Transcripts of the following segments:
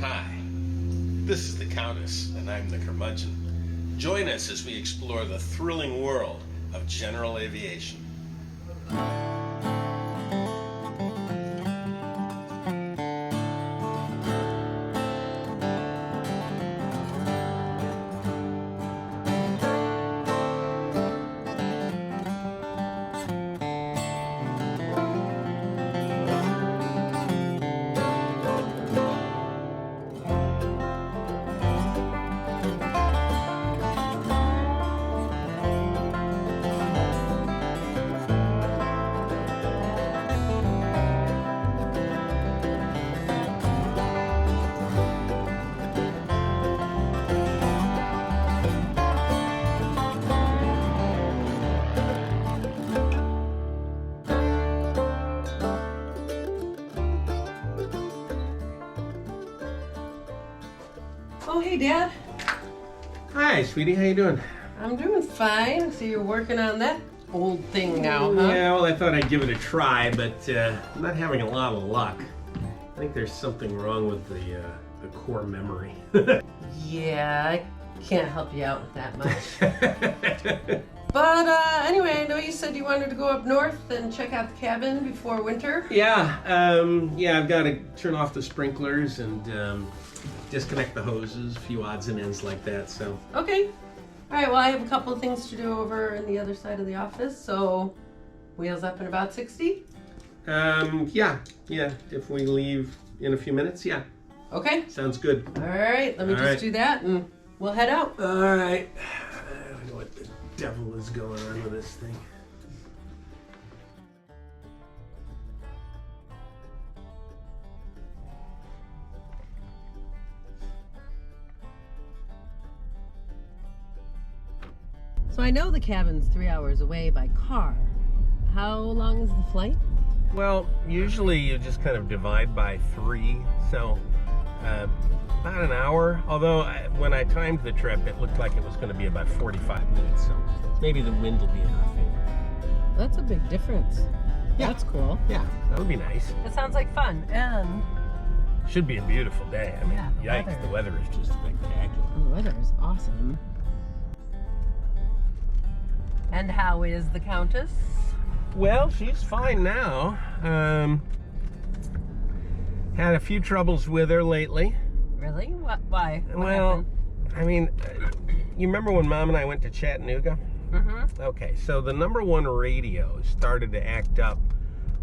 Hi, this is the Countess, and I'm the curmudgeon. Join us as we explore the thrilling world of general aviation. Oh, hey, Dad. Hi, sweetie. How you doing? I'm doing fine. So you're working on that old thing now, huh? Yeah, well, I thought I'd give it a try, but I'm not having a lot of luck. I think there's something wrong with the core memory. Yeah, I can't help you out with that much. But anyway, I know you said you wanted to go up north and check out the cabin before winter. Yeah, I've got to turn off the sprinklers and disconnect the hoses, a few odds and ends like that, so. Okay. All right, well, I have a couple of things to do over in the other side of the office, so wheels up in about 60? Yeah, if we leave in a few minutes, yeah. Okay. Sounds good. All right, let me just do that and we'll head out. All right. I don't know what the devil is going on with this thing. So I know the cabin's 3 hours away by car. How long is the flight? Well, usually you just kind of divide by 3, so about an hour. Although when I timed the trip, it looked like it was going to be about 45 minutes, so maybe the wind will be in our favor. That's a big difference. Yeah. That's cool. Yeah, that would be nice. It sounds like fun, and Should be a beautiful day. I mean, yeah, yikes, the weather is just spectacular. the weather is awesome. And how is the Countess? Well, she's fine now. Had a few troubles with her lately. Really? What? Why? What Well, happened? I mean, you remember when Mom and I went to Chattanooga? Mm-hmm. Okay, so the #1 radio started to act up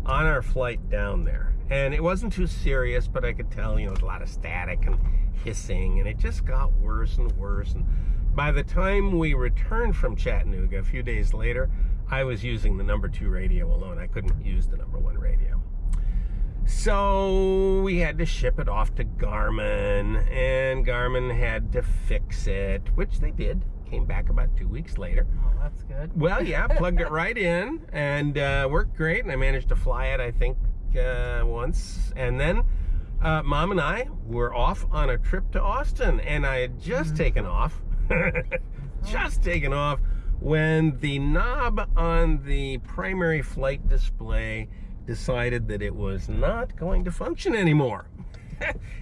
on our flight down there. And it wasn't too serious, but I could tell, there was a lot of static and hissing, and it just got worse and worse. And by the time we returned from Chattanooga, a few days later, I was using the #2 radio alone. I couldn't use the #1 radio. So we had to ship it off to Garmin, and Garmin had to fix it, which they did. Came back about 2 weeks later. Oh, that's good. Well, yeah, plugged it right in, and worked great, and I managed to fly it, I think, once. And then Mom and I were off on a trip to Austin, and I had just taken off, when the knob on the primary flight display decided that it was not going to function anymore.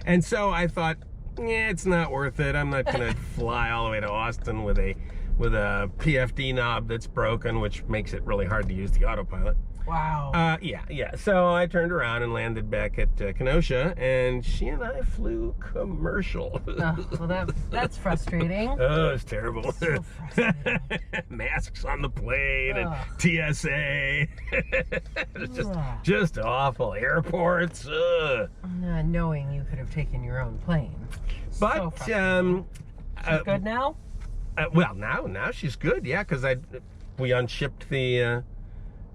And so I thought, it's not worth it. I'm not going to fly all the way to Austin with a PFD knob that's broken, which makes it really hard to use the autopilot. Wow. Yeah. So I turned around and landed back at Kenosha, and she and I flew commercial. Oh, well, that's frustrating. Oh, it's terrible. So frustrating. Masks on the plane and Ugh. TSA. It's just awful. Airports. Knowing you could have taken your own plane. But So frustrating. She's good now? well, now she's good. Yeah, because we unshipped the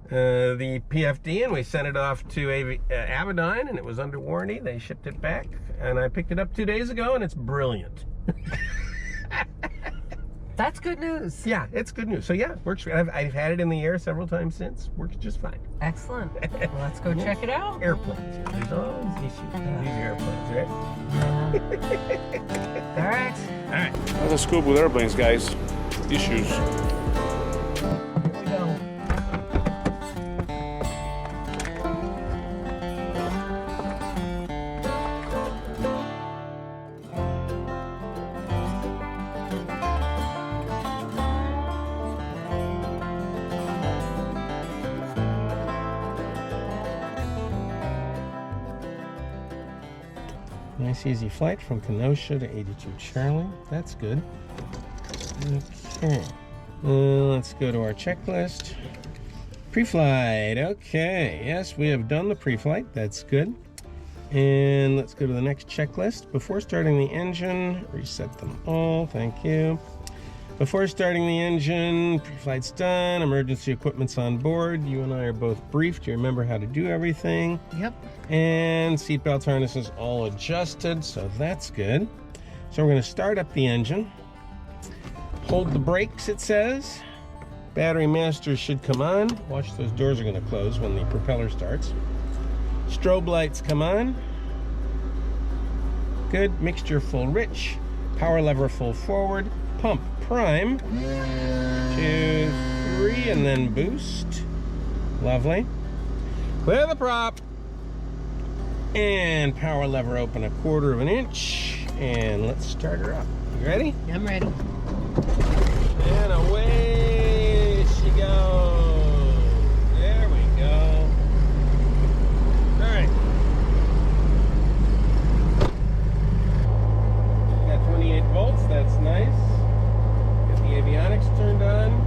PFD and we sent it off to Avidyne, and it was under warranty. They shipped it back, and I picked it up 2 days ago, and it's brilliant. That's good news. Yeah, it's good news. So yeah, works. I've had it in the air several times since. Works just fine. Excellent. Well, let's go check it out. Airplanes. There's always issues with these airplanes, right? All right. All right. That's a scoop with airplanes, guys. Issues. Here we go. Nice easy flight from Kenosha to 82 Charlie. That's good. Okay. Let's go to our checklist. Pre-flight. Okay. Yes, we have done the pre-flight. That's good. And let's go to the next checklist. Before starting the engine, reset them all. Thank you. Before starting the engine, pre-flight's done. Emergency equipment's on board. You and I are both briefed. You remember how to do everything. Yep. And seatbelt harnesses all adjusted, so that's good. So we're going to start up the engine. Hold the brakes, it says. Battery master should come on. Watch, those doors are going to close when the propeller starts. Strobe lights come on. Good. Mixture full rich. Power lever full forward. Pump prime. 2, 3, and then boost. Lovely. Clear the prop. And power lever open 1/4 inch. And let's start her up. You ready? I'm ready. And away she goes. There we go. All right. Got 28 volts. That's nice. Get the avionics turned on.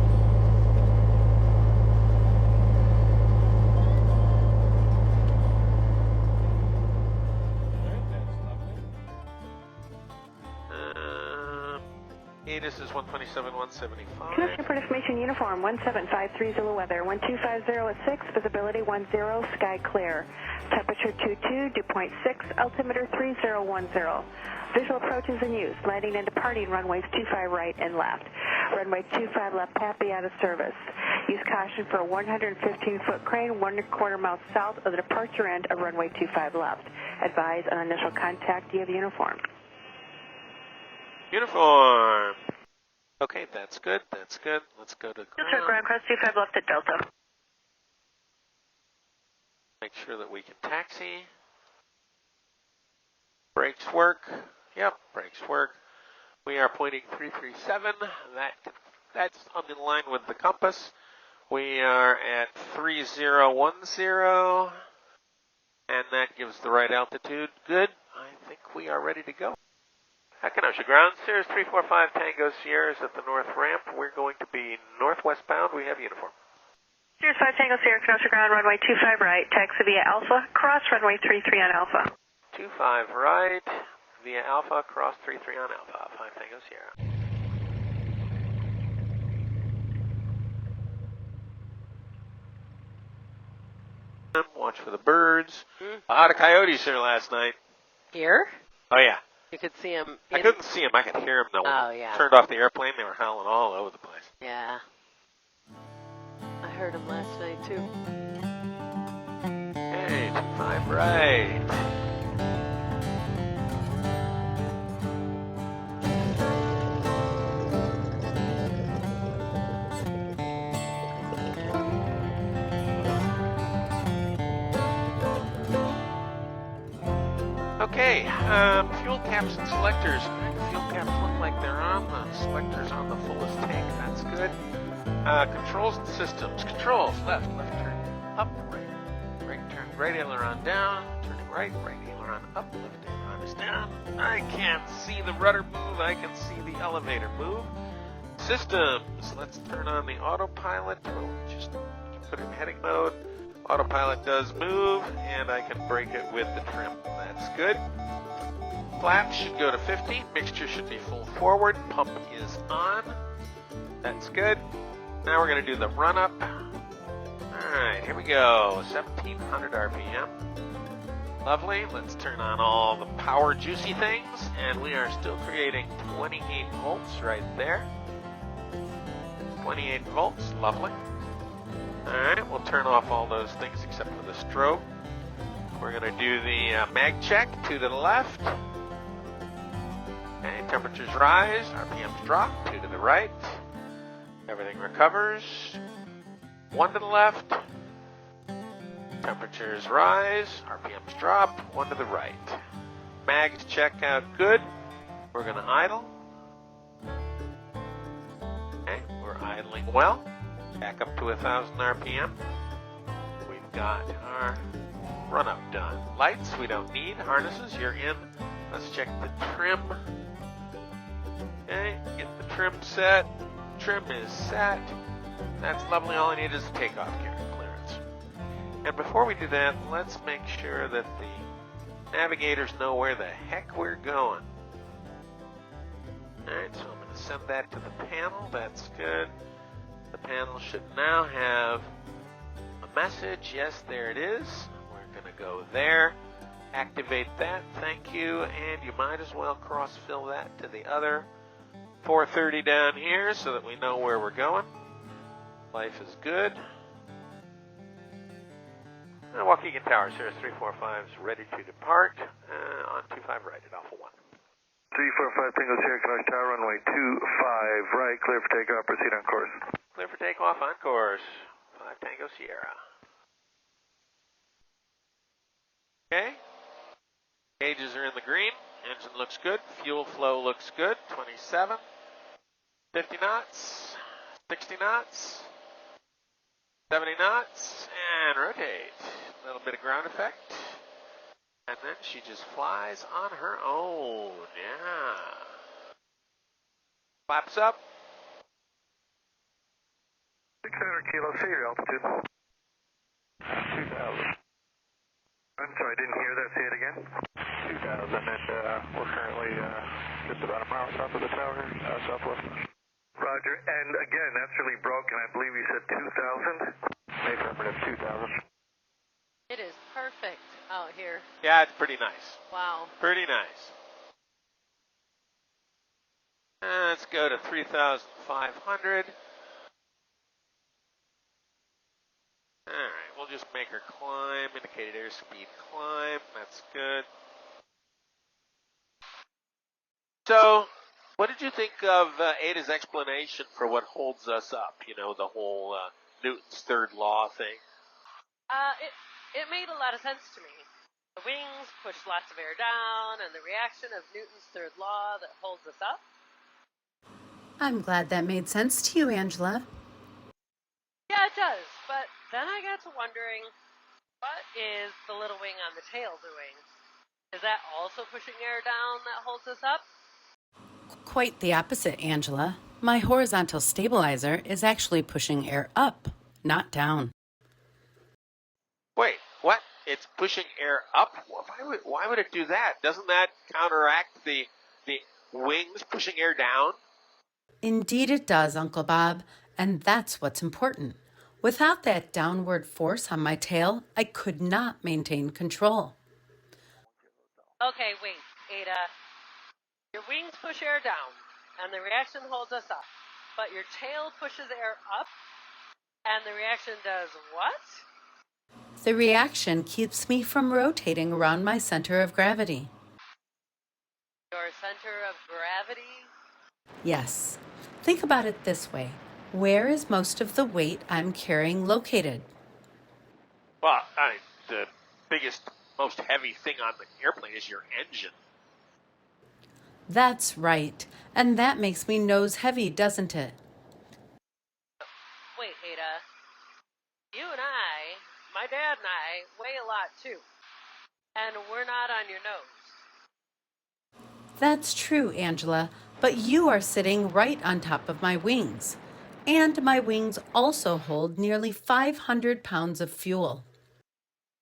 This is 127, 175. Commissioner for Information Uniform 1753 Zulu weather 1250 at 6, visibility 10, sky clear. Temperature 22, dew point 6, altimeter 3010. Visual approaches in use, landing and departing runways 25 right and left. Runway 25 left happy out of service. Use caution for a 115-foot crane 1/4 mile south of the departure end of runway 25 left. Advise on initial contact. Do you have uniform? Uniform. Okay, that's good. That's good. Let's go to Ground cross 25 left at Delta. Make sure that we can taxi. Brakes work. Yep, brakes work. We are pointing 337. That's on the line with the compass. We are at 3010, and that gives the right altitude. Good. I think we are ready to go. Kenosha ground, Cirrus 345 Tango Sierra is at the north ramp. We're going to be northwest bound. We have uniform. Cirrus 5 Tango Sierra, Kenosha ground, runway 25 right, taxi via Alpha, cross runway 33 on Alpha. 25 right, via Alpha, cross 33 on Alpha, 5 Tango Sierra. Watch for the birds. A lot of coyotes here last night. Here? Oh yeah. You could see him. I couldn't see them. I could hear them though. When Oh, yeah. I turned off the airplane, they were howling all over the place. Yeah. I heard him last night too. Hey, 25 right. Okay, fuel caps and selectors. Fuel caps look like they're on. The selectors on the fullest tank. That's good. Controls and systems. Controls. Left turn up, right turn, right aileron down, turning right aileron up, left aileron is down. I can't see the rudder move. I can see the elevator move. Systems. Let's turn on the autopilot. We'll just put it in heading mode. Autopilot does move, and I can brake it with the trim. That's good. Flaps should go to 50. Mixture should be full forward. Pump is on. That's good. Now we're going to do the run-up. Alright, here we go. 1700 RPM. Lovely. Let's turn on all the power juicy things, and we are still creating 28 volts right there. 28 volts. Lovely. Alright, we'll turn off all those things except for the strobe. We're going to do the mag check, 2 to the left. Okay, temperatures rise, RPMs drop, 2 to the right. Everything recovers. 1 to the left. Temperatures rise, RPMs drop, 1 to the right. Mags check out good. We're going to idle. Okay, we're idling well. Back up to 1,000 RPM. We've got our run-up done. Lights we don't need. Harnesses, you're in Let's check the trim. Okay, get the trim set. Trim is set. That's lovely. All I need is the takeoff gear clearance. And before we do that, let's make sure that the navigators know where the heck we're going. Alright, so I'm going to send that to the panel. That's good. The panel should now have a message. Yes, there it is. We're going to go there. Activate that. Thank you. And you might as well cross-fill that to the other 430 down here so that we know where we're going. Life is good. Waukegan Tower, Cirrus 345 is ready to depart. On 25 right at Alpha 1. 345 Tango Sierra, Connect Tower, runway 25 right, clear for takeoff, proceed on course. Clear for takeoff on course. 5 Tango Sierra. Okay. Gauges are in the green. Engine looks good. Fuel flow looks good. 27. 50 knots. 60 knots. 70 knots. And rotate. A little bit of ground effect. And then she just flies on her own. Yeah. Flaps up. 600 kilos, say your altitude. 2,000. I'm sorry, I didn't hear that. Say it again. 2,000, and we're currently just about a mile south of the tower, southwest. Roger, and again, that's really broken. I believe you said 2,000? Affirmative, 2,000. It is perfect out here. Yeah, it's pretty nice. Wow. Pretty nice. Let's go to 3,500. Alright, we'll just make her climb. Indicated airspeed climb. That's good. So, what did you think of Ada's explanation for what holds us up? You know, the whole Newton's third law thing. It made a lot of sense to me. The wings push lots of air down, and the reaction of Newton's third law that holds us up. I'm glad that made sense to you, Angela. Yeah, it does. But then I got to wondering, what is the little wing on the tail doing? Is that also pushing air down that holds us up? Quite the opposite, Angela. My horizontal stabilizer is actually pushing air up, not down. Wait, what? It's pushing air up? Why would it do that? Doesn't that counteract the wings pushing air down? Indeed it does, Uncle Bob, and that's what's important. Without that downward force on my tail, I could not maintain control. Okay, wait, Ada. Your wings push air down, and the reaction holds us up. But your tail pushes air up, and the reaction does what? The reaction keeps me from rotating around my center of gravity. Your center of gravity? Yes. Think about it this way. Where is most of the weight I'm carrying located? Well, the biggest, most heavy thing on the airplane is your engine. That's right. And that makes me nose heavy, doesn't it? Wait, Ada. You and I, my dad and I, weigh a lot too. And we're not on your nose. That's true, Angela, but you are sitting right on top of my wings. And my wings also hold nearly 500 pounds of fuel.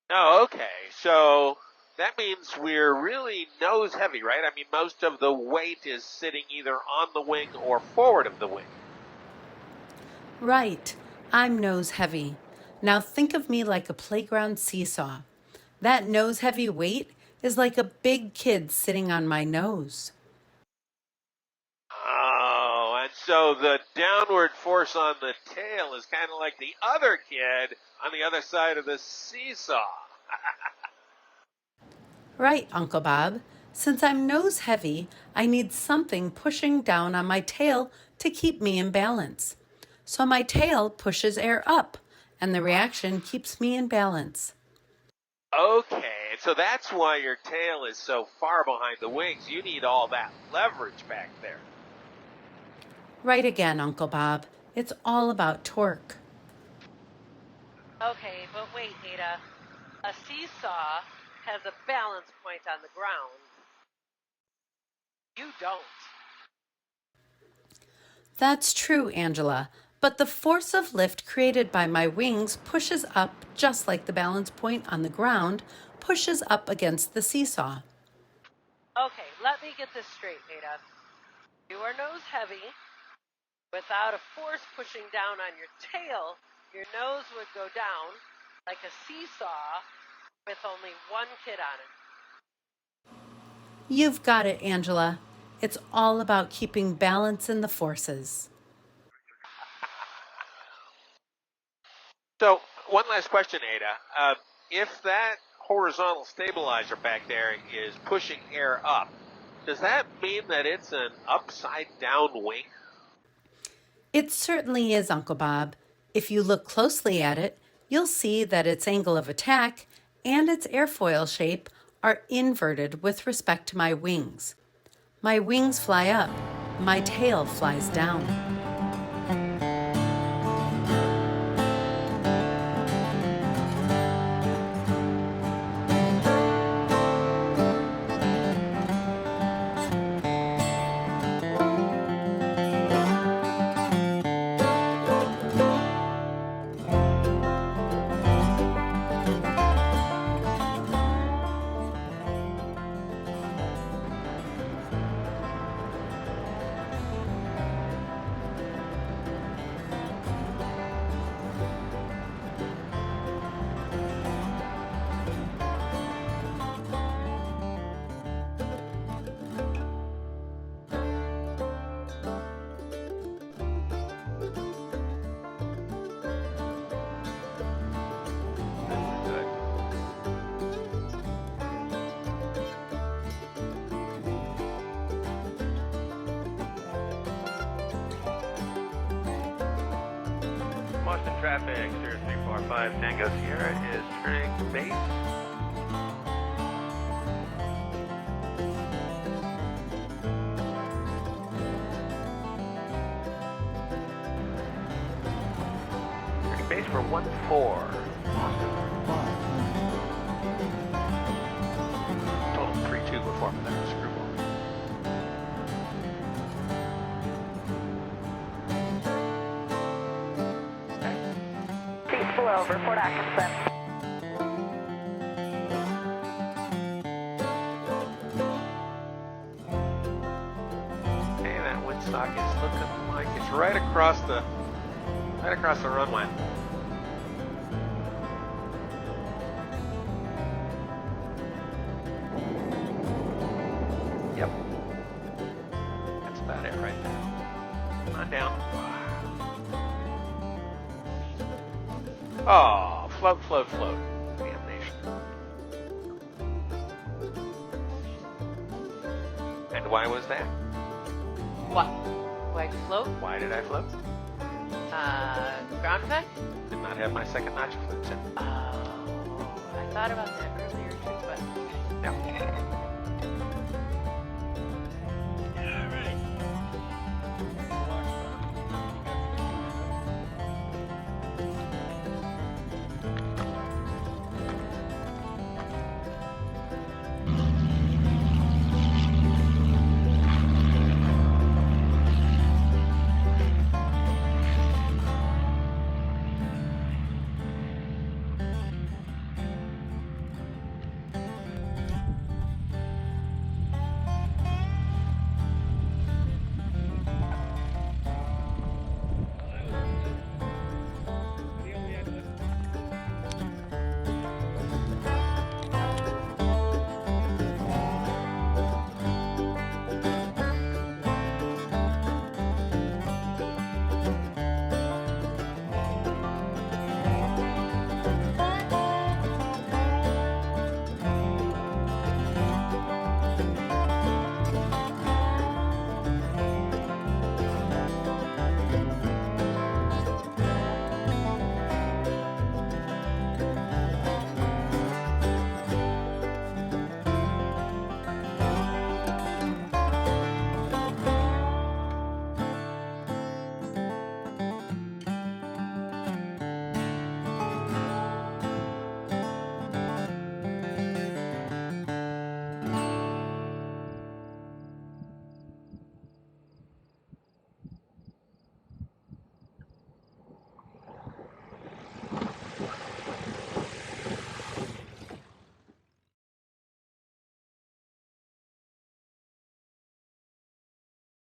Oh, okay. So that means we're really nose heavy, right? I mean, most of the weight is sitting either on the wing or forward of the wing. Right. I'm nose heavy. Now think of me like a playground seesaw. That nose heavy weight is like a big kid sitting on my nose. Oh, and so the downward force on the tail is kind of like the other kid on the other side of the seesaw. Right, Uncle Bob. Since I'm nose heavy, I need something pushing down on my tail to keep me in balance. So my tail pushes air up, and the reaction keeps me in balance. Okay, so that's why your tail is so far behind the wings. You need all that leverage back there. Right again, Uncle Bob. It's all about torque. Okay, but wait, Ada. A seesaw has a balance point on the ground. You don't. That's true, Angela, but the force of lift created by my wings pushes up just like the balance point on the ground pushes up against the seesaw. Okay, let me get this straight, Ada. You are nose heavy. Without a force pushing down on your tail, your nose would go down like a seesaw with only one kid on it. You've got it, Angela. It's all about keeping balance in the forces. So, one last question, Ada. If that horizontal stabilizer back there is pushing air up, does that mean that it's an upside-down wing? It certainly is, Uncle Bob. If you look closely at it, you'll see that its angle of attack and its airfoil shape are inverted with respect to my wings. My wings fly up, my tail flies down. Boston traffic, 0345 Tango Sierra is turning base. Turning base for 1-4. Total 3-2 before that screwball. Seats below, report Atkinson. Hey, that windsock is looking like it's right across the runway. Yep. That's about it right there. Come on down. Oh, float, float, float. Damnation. And why was that? What? Why float? Why did I float? Ground effect? Did not have my second notch of flips in. Oh, I thought about that earlier too, but